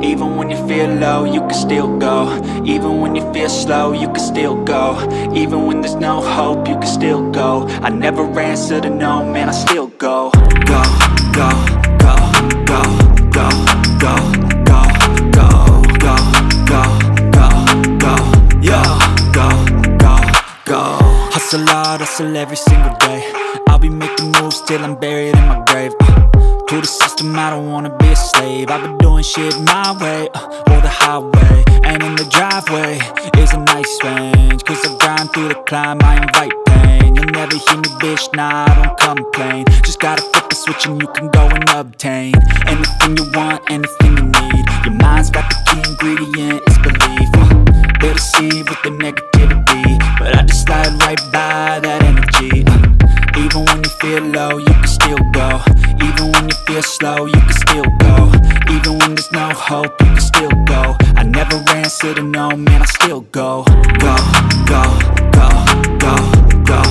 Even when you feel low, you can still go. Even when you feel slow, you can still go. Even when there's no hope, you can still go. I never answer to no, man, I still go. Go, go, go, go, go, go, go, go, go, go, go, go, yo, go, go, go. Hustle hard, hustle every single day. I'll be making moves till I'm buried in my grave. To the system, I don't wanna be a slave. I've been doing shit my way, or the highway. And in the driveway is a nice range, cause I grind through the climb, I invite pain. You'll never hear me, bitch, nah, I don't complain. Just gotta flip the switch and you can go and obtain anything you want, anything you need. Your mind's got the key ingredient, it's belief. They deceive with the negativity, but I just slide right by that energy. Even when you feel low, you can still go. Even when you feel slow, you can still go. Even when there's no hope, you can still go. I never answer to no, man, I still go. Go.